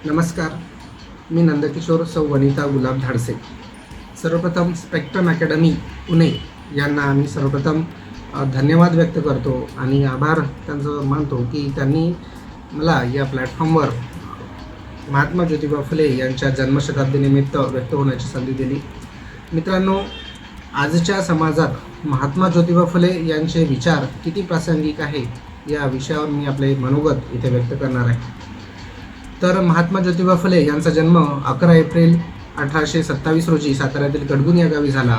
नमस्कार. मी नंदकिशोर सौ वनिता गुलाब धाडसे. सर्वप्रथम स्पेक्ट्रम अकॅडमी पुणे यांना आम्ही सर्वप्रथम धन्यवाद व्यक्त करतो आणि आभार त्यांचं मानतो की त्यांनी मला या प्लॅटफॉर्मवर महात्मा ज्योतिबा फुले यांच्या जन्मशताब्दीनिमित्त व्यक्त होण्याची संधी दिली. मित्रांनो, आजच्या समाजात महात्मा ज्योतिबा फुले यांचे विचार किती प्रासंगिक आहे या विषयावर मी आपले मनोगत इथे व्यक्त करणार आहे. तर महात्मा ज्योतिबा फुले यांचा जन्म 11 एप्रिल 1827 रोजी साताऱ्यातील कडगुण या गावी झाला.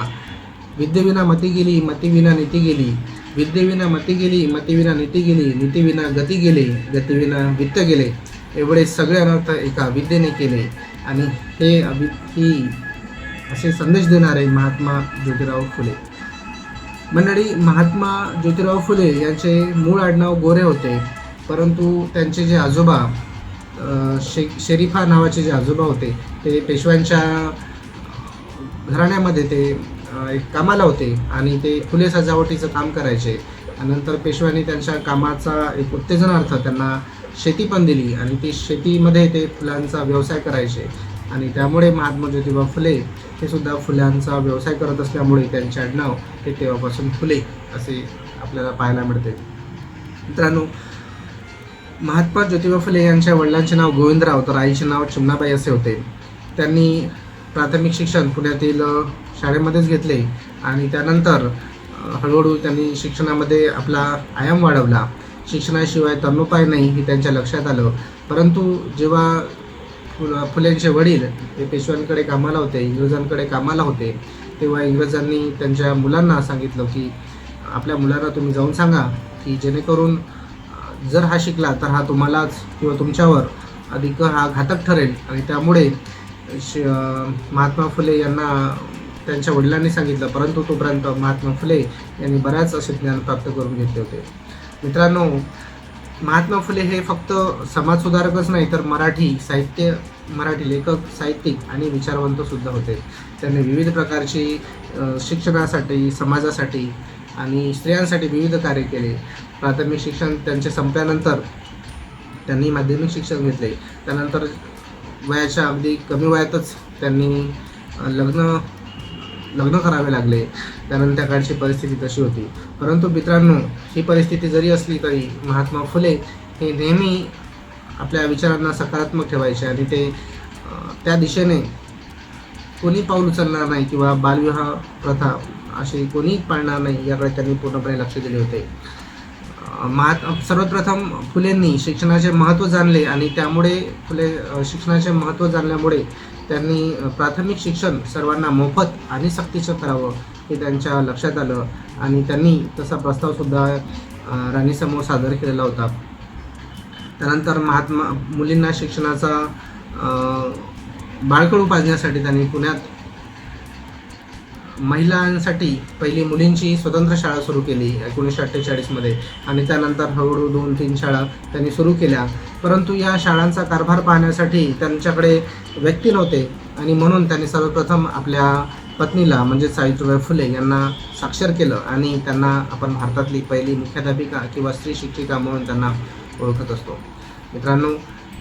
विद्येविना मती गेली, मतीविना नीती गेली. विद्येविना मती गेली, मतीविना नीती गेली. नीतीविना गती गेले, गतीविना वित्त गेले. एवढे सगळे अनर्थ एका विद्येने केले. आणि ही असे संदेश देणारे महात्मा ज्योतिराव फुले. मंडळी, महात्मा ज्योतिराव फुले यांचे मूळ आडनाव गोरे होते, परंतु त्यांचे जे आजोबा शरीफा नावाचे जे आजोबा होते ते पेशव्यांच्या घराण्यामध्ये ते एक कामाला होते आणि ते फुले सजावटीचं काम करायचे. नंतर पेशव्यांनी त्यांच्या कामाचा एक उत्तेजनार्थ त्यांना शेती पण दिली आणि ती शेतीमध्ये ते फुलांचा व्यवसाय करायचे. आणि त्यामुळे महात्मा ज्योतिबा फुले हे सुद्धा फुलांचा व्यवसाय करत असल्यामुळे त्यांचे आडनाव हे तेव्हापासून फुले असे आपल्याला पाहायला मिळते. मित्रांनो, महात्मा ज्योतिबा फुले यांच्या वडिलांचे नाव गोविंदराव तर आईचे नाव चिमणाबाई असे होते. त्यांनी प्राथमिक शिक्षण पुण्यातील शाळेमध्येच घेतले आणि त्यानंतर हळूहळू त्यांनी शिक्षणामध्ये आपला आयाम वाढवला. शिक्षणाशिवाय तरणोपाय नाही हे त्यांच्या लक्षात आलं. परंतु जेव्हा फुलेंचे वडील हे पेशव्यांकडे कामाला होते, इंग्रजांकडे कामाला होते, तेव्हा इंग्रजांनी त्यांच्या मुलांना सांगितलं की आपल्या मुलांना तुम्ही जाऊन सांगा की जेणेकरून जर हा शिकला तर हा तुम्हालाच किंवा तुमच्यावर अधिक हा घातक ठरेल. आणि त्यामुळे महात्मा फुले यांना त्यांच्या वडिलांनी सांगितलं, परंतु तोपर्यंत महात्मा फुले यांनी बऱ्याच असे ज्ञान प्राप्त करून घेतले होते. मित्रांनो, महात्मा फुले हे फक्त समाजसुधारकच नाही तर मराठी लेखक, साहित्यिक आणि विचारवंतसुद्धा होते. त्यांनी विविध प्रकारची शिक्षणासाठी, समाजासाठी आणि स्त्रियांसाठी विविध कार्य केले. प्राथमिक शिक्षण त्यांचे संपल्यानंतर त्यांनी माध्यमिक शिक्षण घेतले. त्यानंतर वयाच्या अगदी कमी वयातच त्यांनी लग्न करावे लागले. त्यानंतर त्या काळची परिस्थिती तशी होती. परंतु मित्रांनो, ही परिस्थिती जरी असली तरी महात्मा फुले हे नेहमी आपल्या विचारांना सकारात्मक ठेवायचे आणि ते त्या दिशेने कोणी पाऊल उचलणार नाही किंवा बालविवाह प्रथा असे कोणी पाळणार नाही याकडे त्यांनी पूर्णपणे लक्ष दिले होते. सर्वप्रथम फुलेंनी शिक्षणाचे महत्त्व जाणले आणि त्यामुळे शिक्षणाचे महत्त्व जाणल्यामुळे त्यांनी प्राथमिक शिक्षण सर्वांना मोफत आणि सक्तीचं करावं हे त्यांच्या लक्षात आलं आणि त्यांनी तसा प्रस्तावसुद्धा राणीसमोर सादर केलेला होता. त्यानंतर मुलींना शिक्षणाचा बाळकडू पाजण्यासाठी त्यांनी पुण्यात महिलांसाठी पहिली मुलींची स्वतंत्र शाळा सुरू केली 1948 मध्ये आणि त्यानंतर हळूहळू 2-3 शाळा त्यांनी सुरू केल्या. परंतु या शाळांचा कारभार पाहण्यासाठी त्यांच्याकडे व्यक्ती नव्हते आणि म्हणून त्यांनी सर्वप्रथम आपल्या पत्नीला म्हणजे सावित्रीबाई फुले यांना साक्षर केलं आणि त्यांना आपण भारतातली पहिली मुख्याध्यापिका किंवा स्त्री शिक्षिका म्हणून त्यांना ओळखत असतो. मित्रांनो,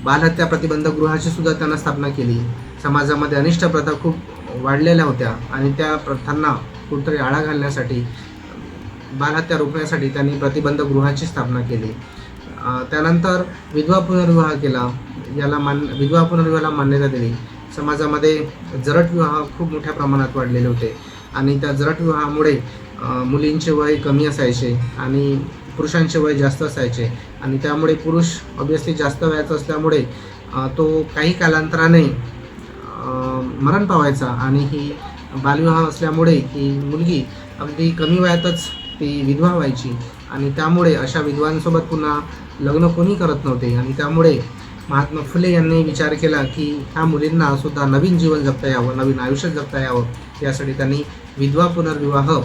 बालहत्या प्रतिबंधक गृहाची सुद्धा त्यांना स्थापना केली. समाजामध्ये अनिष्ट प्रथा खूप वाढलेल्या होत्या आणि त्या प्रथांना कुठेतरी आळा घालण्यासाठी, बालहत्या रोखण्यासाठी त्यांनी प्रतिबंधक गृहाची स्थापना केली. त्यानंतर विधवा पुनर्विवाह केला. विधवा पुनर्विवाहाला मान्यता दिली. समाजामध्ये जरट विवाह खूप मोठ्या प्रमाणात वाढलेले होते आणि त्या जरट विवाहामुळे मुलींचे वय कमी असायचे आणि पुरुषांचे वय जास्त असायचे आणि त्यामुळे पुरुष ऑब्वियसली जास्त वयाचा असल्यामुळे तो काही कालांतराने मरण पावायचा आणि ही बालविवाह असल्यामुळे ही मुलगी अगदी कमी वयातच ती विधवा व्हायची आणि त्यामुळे अशा विधवांसोबत पुन्हा लग्न कोणी करत नव्हते. आणि त्यामुळे महात्मा फुले यांनी विचार केला की ह्या मुलींना सुद्धा नवीन जीवन जगता यावं, नवीन आयुष्य जगता यावं, यासाठी त्यांनी विधवा पुनर्विवाह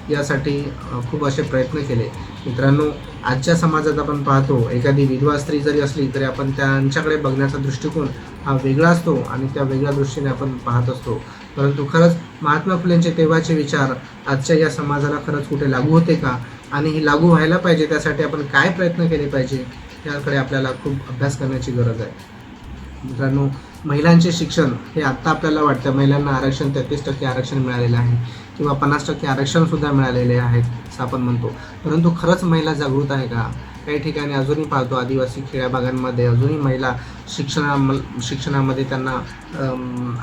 यासाठी खूप असे प्रयत्न केले. मित्रांनो, आजच्या समाजात आपण पाहतो एखादी विधवा स्त्री जरी असली तरी आपण त्यांच्याकडे बघण्याचा दृष्टिकोन हा वेगळा असतो आणि त्या वेगळ्या दृष्टीने आपण पाहत असतो. परंतु खरंच महात्मा फुलेंचे तेव्हाचे विचार आजच्या या समाजाला खरंच कुठे लागू होते का आणि हे लागू व्हायला पाहिजे त्यासाठी आपण काय प्रयत्न केले पाहिजे याकडे आपल्याला खूप अभ्यास करण्याची गरज आहे. मित्रांनो, महिलांचे शिक्षण हे आत्ता आपल्याला वाटतं महिलांना आरक्षण 33% आरक्षण मिळालेलं आहे किंवा 50% आरक्षणसुद्धा मिळालेले आहेत असं आपण म्हणतो. परंतु खरंच महिला जागृत आहे का? काही ठिकाणी अजूनही पाहतो आदिवासी खेड्या भागांमध्ये अजूनही महिला शिक्षणामध्ये त्यांना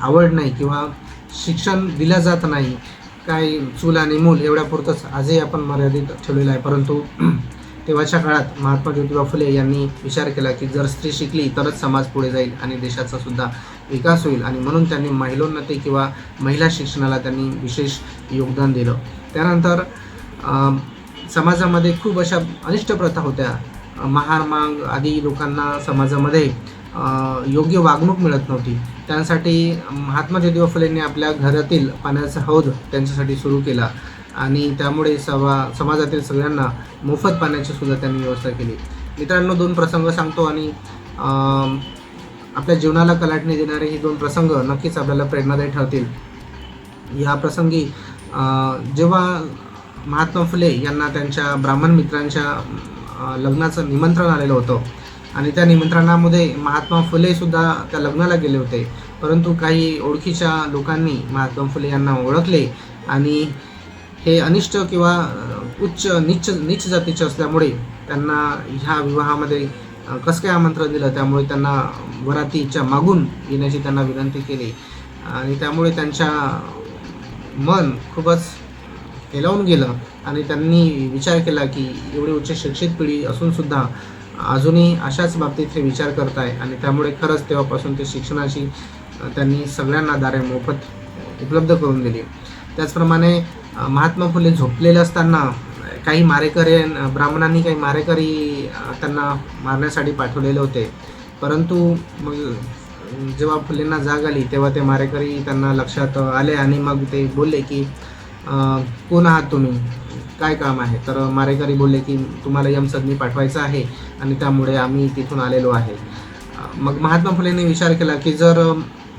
आवड नाही किंवा शिक्षण दिलं जात नाही. काही चूल आणि मूल एवढ्यापुरतंच आजही आपण मर्यादित ठेवलेलं आहे. परंतु तेव्हाच्या काळात महात्मा ज्योतिबा फुले यांनी विचार केला की जर स्त्री शिकली तरच समाज पुढे जाईल आणि देशाचा सुद्धा विकास होईल, आणि म्हणून त्यांनी महिलोन्नती किंवा महिला शिक्षणाला त्यांनी विशेष योगदान दिलं. त्यानंतर समाजामध्ये खूप अशा अनिष्ट प्रथा होत्या. महार मांग आदी लोकांना समाजामध्ये योग्य वागणूक मिळत नव्हती. त्यासाठी महात्मा ज्योतिबा फुलेंनी आपल्या घरातील पाण्याचा हौद त्यांच्यासाठी सुरू केला आणि त्यामुळे समाजातील सगळ्यांना मोफत पाण्याची सुद्धा त्यांनी व्यवस्था केली. मित्रांनो, 2 प्रसंग सांगतो आणि आपल्या जीवनाला कलाटणी देणारे हे 2 प्रसंग नक्कीच आपल्याला प्रेरणादायी ठरतील. या प्रसंगी जेव्हा महात्मा फुले यांना त्यांच्या ब्राह्मण मित्रांच्या लग्नाचं निमंत्रण आलेलं होतं आणि त्या निमंत्रणामध्ये महात्मा फुलेसुद्धा त्या लग्नाला गेले होते. परंतु काही ओळखीच्या लोकांनी महात्मा फुले यांना ओळखले आणि हे अनिष्ट किंवा नीच जातीचे असल्यामुळे त्यांना ह्या विवाहामध्ये कसं काय आमंत्रण दिलं. त्यामुळे त्यांना वरातीच्या मागून येण्याची त्यांना विनंती केली आणि त्यामुळे त्यांच्या मन खूपच हेलावून गेलं आणि त्यांनी विचार केला की एवढी उच्च शिक्षित पिढी असूनसुद्धा अजूनही अशाच बाबतीत हे विचार करत आहे. आणि त्यामुळे खरंच तेव्हापासून ते शिक्षणाची त्यांनी सगळ्यांना दारे मोफत उपलब्ध करून दिली. त्याचप्रमाणे महात्मा फुले झोपलेले असताना काही ब्राह्मणांनी काही मारेकरी त्यांना मारण्यासाठी पाठवलेले होते. परंतु मग जेव्हा फुलेंना जाग आली तेव्हा ते मारेकरी त्यांना लक्षात आले आणि मग ते बोलले की कोण आहात तुम्ही, काय काम आहे. तर मारेकरी बोलले की तुम्हाला यमसदनी पाठवायचं आहे आणि त्यामुळे आम्ही तिथून आलेलो आहे. मग महात्मा फुलेंनी विचार केला की जर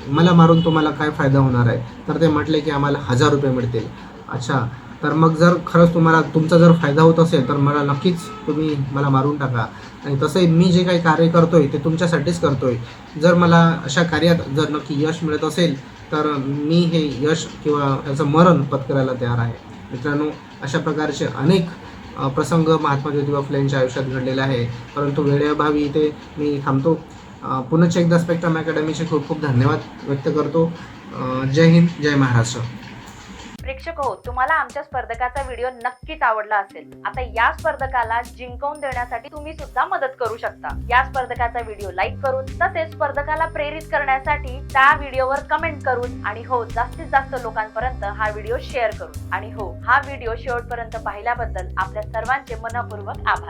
मला मारून तुम्हाला काय फायदा होणार आहे. तर ते म्हटले की आम्हाला 1000 रुपये मिळतील. अच्छा, तर मग जर खरंच तुमचा जर फायदा होत असेल तर मला नक्कीच तुम्ही मला मारून टाका. आणि तसंही मी जे काही कार्य करतोय ते तुमच्यासाठीच करतोय. जर मला अशा कार्यात जर नक्की यश मिळत असेल तर मी हे यश किंवा त्याचं मरण पत्करायला तयार आहे. मित्रांनो, अशा प्रकारचे अनेक प्रसंग महात्मा ज्योतिबा फुलेंच्या आयुष्यात घडलेले आहे. परंतु वेळेअभावी इथे मी थांबतो. पुनश्च एकदा स्पेक्ट्रम अकॅडमीचे खूप खूप धन्यवाद व्यक्त करतो. जय हिंद, जय महाराष्ट्र. प्रेक्षक हो, तुम्हाला आमच्या स्पर्धकाचा व्हिडिओ नक्कीच आवडला असेल. आता या स्पर्धकाला जिंकवून देण्यासाठी तुम्ही सुद्धा मदत करू शकता. या स्पर्धकाचा व्हिडिओ लाईक करून, तसेच स्पर्धकाला प्रेरित करण्यासाठी त्या व्हिडिओवर कमेंट करून, आणि हो, जास्तीत जास्त लोकांपर्यंत हा व्हिडिओ शेअर करून, आणि हो, हा व्हिडिओ शेवटपर्यंत पाहिल्याबद्दल आपल्या सर्वांचे मनपूर्वक आभार.